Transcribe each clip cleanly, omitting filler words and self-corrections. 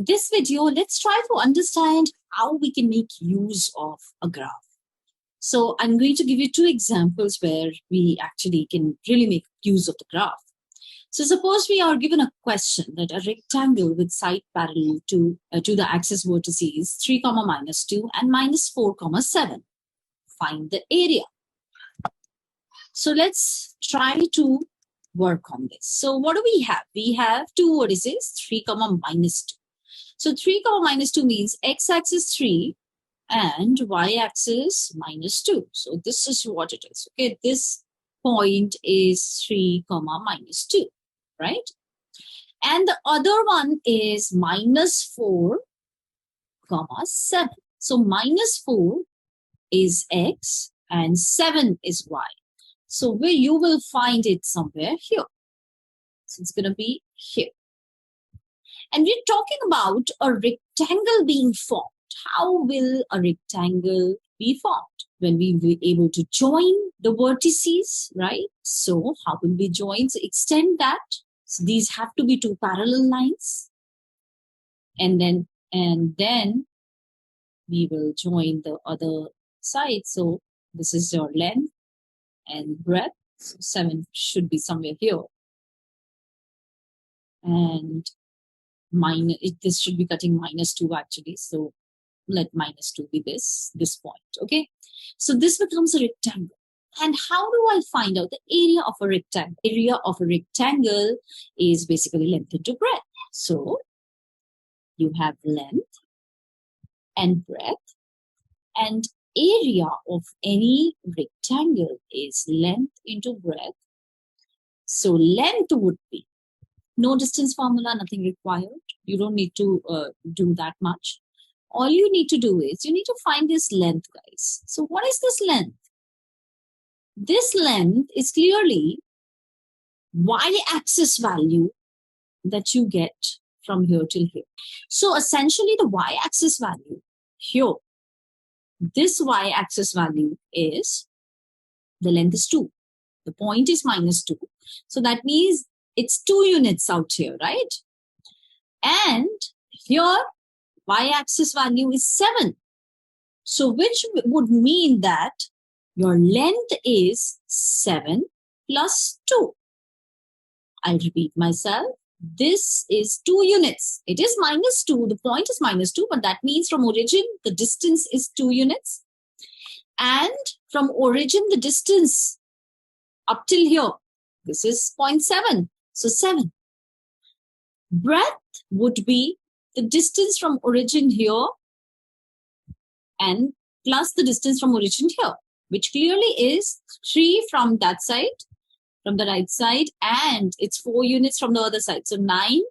In this video, let's try to understand how we can make use of a graph. So I'm going to give you two examples where we actually can really make use of the graph. So suppose we are given a question that a rectangle with side parallel to the axis vertices 3, -2 and -4, 7. Find the area. So let's try to work on this. So what do we have? We have two vertices, 3, -2. So 3, -2 means x-axis 3 and y-axis -2. So this is what it is. Okay, this point is 3, -2, right? And the other one is -4, 7. So -4 is x and 7 is y. So where you will find it somewhere here. So it's going to be here. And we're talking about a rectangle being formed. How will a rectangle be formed? When we will be able to join the vertices, right? So how will we join? So extend that. So these have to be two parallel lines. And then we will join the other side. So this is your length and breadth. So 7 should be somewhere here. And this should be cutting -2 actually. So let -2 be this point. Okay. So this becomes a rectangle. And how do I find out the area of a rectangle? Area of a rectangle is basically length into breadth. So you have length and breadth, and area of any rectangle is length into breadth. So length would be no distance formula, nothing required. You don't need to do that much. All you need to do is you need to find this length, guys. So what is this length? This length is clearly y-axis value that you get from here till here. So essentially the y-axis value here, this y-axis value is, the length is 2. The point is -2. So that means it's 2 units out here, right? And here, y-axis value is 7. So which would mean that your length is 7 plus 2. I'll repeat myself. This is 2 units. It is -2. The point is -2, but that means from origin, the distance is 2 units. And from origin, the distance up till here, this is 0.7. So 7. Breadth would be the distance from origin here and plus the distance from origin here, which clearly is 3 from that side, from the right side, and it's 4 units from the other side. So 9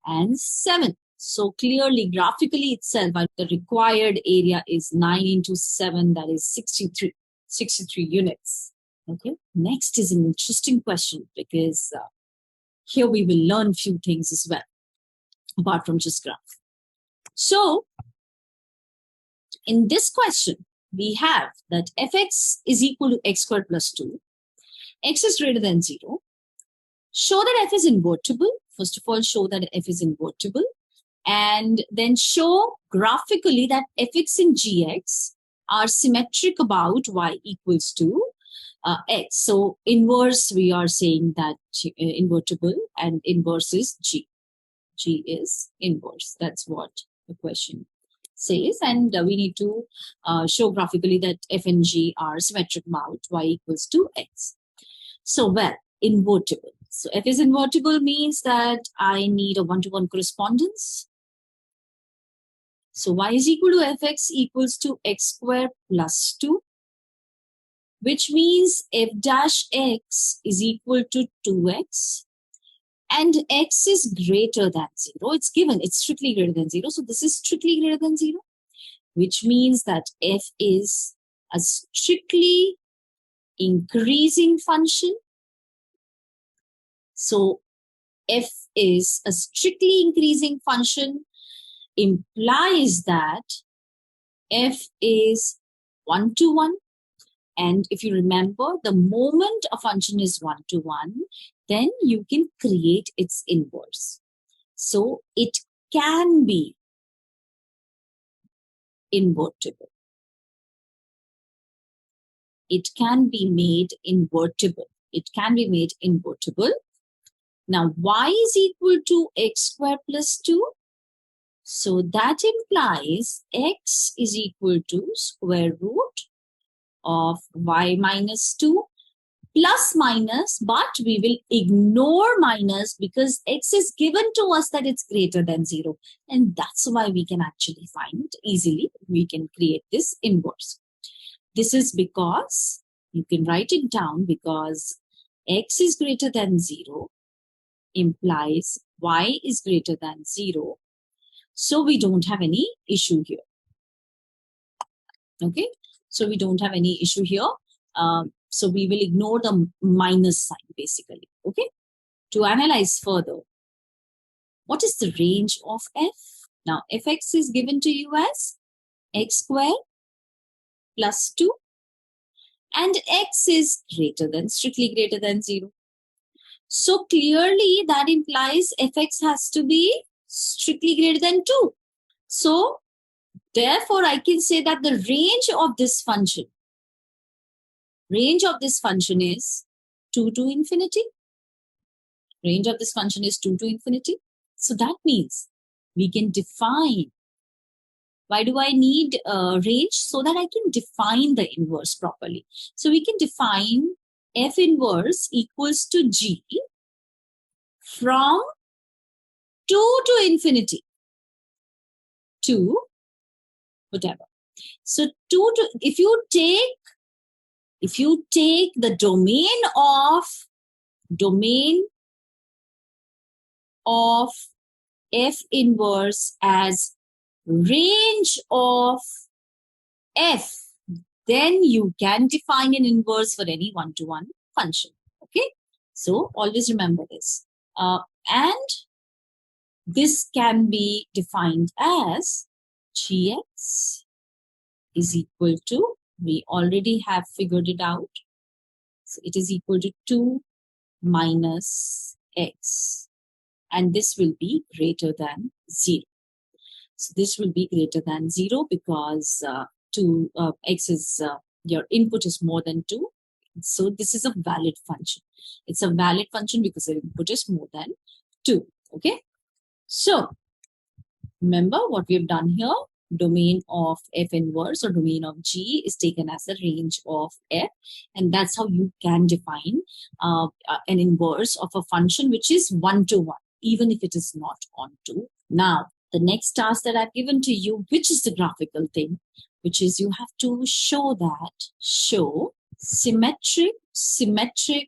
and 7. So clearly, graphically itself, the required area is 9 into 7, that is 63 units. Okay. Next is an interesting question because here we will learn few things as well, apart from just graph. So in this question, we have that fx is equal to x squared plus 2. X is greater than 0. Show that f is invertible. First of all, show that f is invertible. And then show graphically that fx and gx are symmetric about y equals to x. So inverse, we are saying that invertible, and inverse is g. G is inverse. That's what the question says. And we need to show graphically that f and g are symmetric about y equals to x. So, well, invertible. So f is invertible means that I need a one-to-one correspondence. So y is equal to fx equals to x squared plus 2, which means f dash x is equal to 2x, and x is greater than 0. It's given, it's strictly greater than 0. So this is strictly greater than 0, which means that f is a strictly increasing function. So f is a strictly increasing function implies that f is 1-to-1. And if you remember, the moment a function is 1-to-1, then you can create its inverse. So it can be invertible. It can be made invertible. It can be made invertible. Now, y is equal to x squared plus 2. So that implies x is equal to square root of y minus 2 plus minus, but we will ignore minus because x is given to us that it's greater than 0. And that's why we can actually find easily, we can create this inverse. This is because, you can write it down, because x is greater than 0 implies y is greater than 0. So we don't have any issue here. Okay, so we don't have any issue here. So we will ignore the minus sign basically. Okay, to analyze further, what is the range of f? Now fx is given to you as x squared plus 2, and x is strictly greater than 0. So clearly that implies fx has to be strictly greater than 2. So therefore I can say that the range of this function is 2 to infinity. Range of this function is 2 to infinity. So that means we can define. Why do I need range? So that I can define the inverse properly. So we can define f inverse equals to g from 2 to infinity to whatever. So 2 to, if you take the domain of f inverse as range of f, then you can define an inverse for any one-to-one function. Okay, so always remember this. And this can be defined as gx is equal to, we already have figured it out. So it is equal to 2 minus x. And this will be greater than 0. So this will be greater than 0 because x is, your input is more than 2. So this is a valid function. It's a valid function because the input is more than 2. Okay. So remember what we have done here. Domain of f inverse or domain of g is taken as the range of f, and that's how you can define an inverse of a function which is one-to-one, even if it is not onto. Now, the next task that I've given to you, which is the graphical thing, which is you have to show symmetric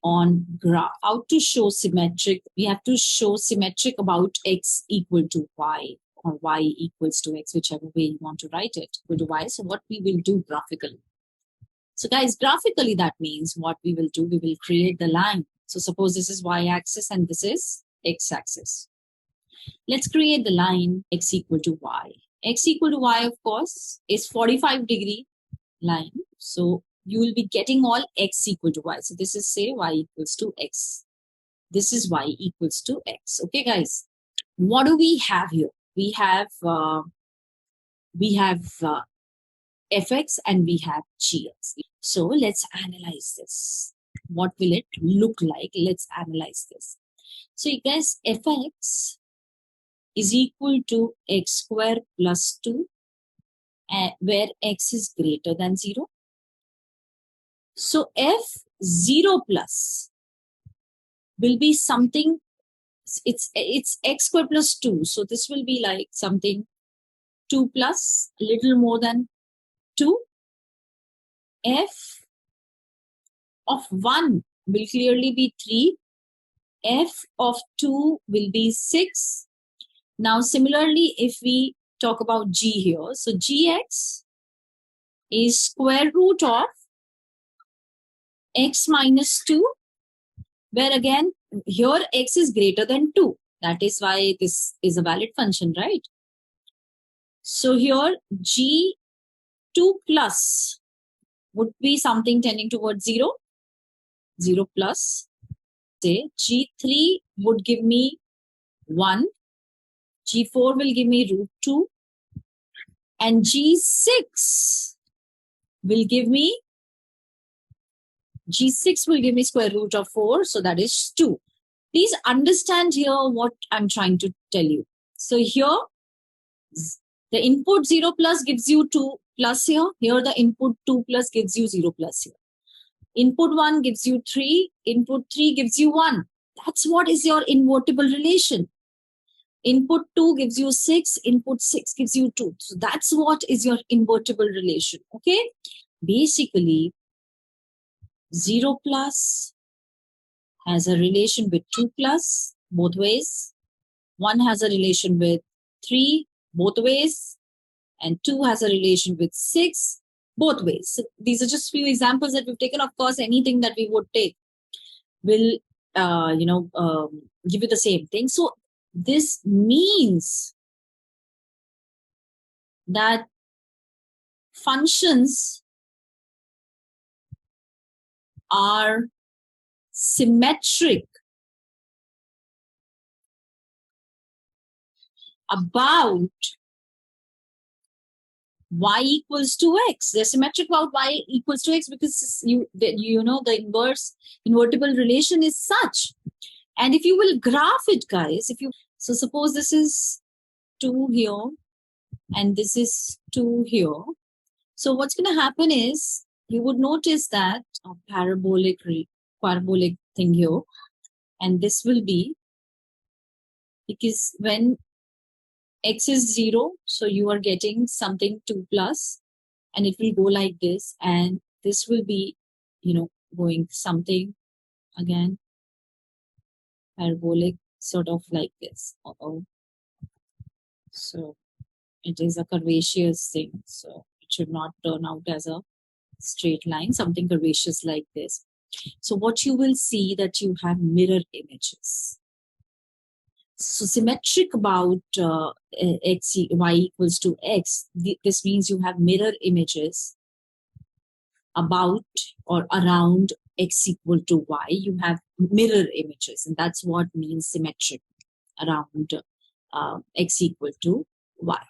on graph. How to show symmetric? We have to show symmetric about x equal to y, or y equals to x, whichever way you want to write it, equal to y. So what we will do graphically. So guys, graphically that means what we will do, we will create the line. So suppose this is y-axis and this is x-axis. Let's create the line x equal to y. X equal to y, of course, is 45-degree line. So you will be getting all x equal to y. So this is, say, y equals to x. This is y equals to x. Okay, guys. What do we have here? We have fx and we have gx. So let's analyze this. What will it look like? Let's analyze this. So you guys, fx is equal to x squared plus 2, where x is greater than 0. So f0 plus will be something, it's x squared plus 2. So this will be like something 2 plus, a little more than 2. F of 1 will clearly be 3. F of 2 will be 6. Now, similarly, if we talk about g here, so gx is square root of x minus 2, where again, here x is greater than 2. That is why this is a valid function, right? So here g2 plus would be something tending towards 0. 0 plus, say, g3 would give me 1. G4 will give me root 2. And G6 will give me square root of 4. So that is 2. Please understand here what I'm trying to tell you. So here, the input 0 plus gives you 2 plus here. Here the input 2 plus gives you 0 plus here. Input 1 gives you 3. Input 3 gives you 1. That's what is your invertible relation. Input 2 gives you 6. Input 6 gives you 2. So that's what is your invertible relation. Okay. Basically, 0 plus has a relation with 2 plus both ways. 1 has a relation with 3 both ways. And 2 has a relation with 6 both ways. So these are just few examples that we've taken. Of course, anything that we would take will, give you the same thing. So this means that functions are symmetric about y equals to x. They're symmetric about y equals to x because the invertible relation is such. And if you will graph it, guys, so suppose this is 2 here and this is 2 here. So what's going to happen is you would notice that a parabolic thing here, and this will be because when x is 0, so you are getting something 2 plus, and it will go like this, and this will be, going something again parabolic, sort of like this. So it is a curvaceous thing, so it should not turn out as a straight line, something curvaceous like this. So what you will see that you have mirror images. So symmetric about y equals to x, this means you have mirror images about or around x equal to y. You have mirror images, and that's what means symmetric around x equal to y.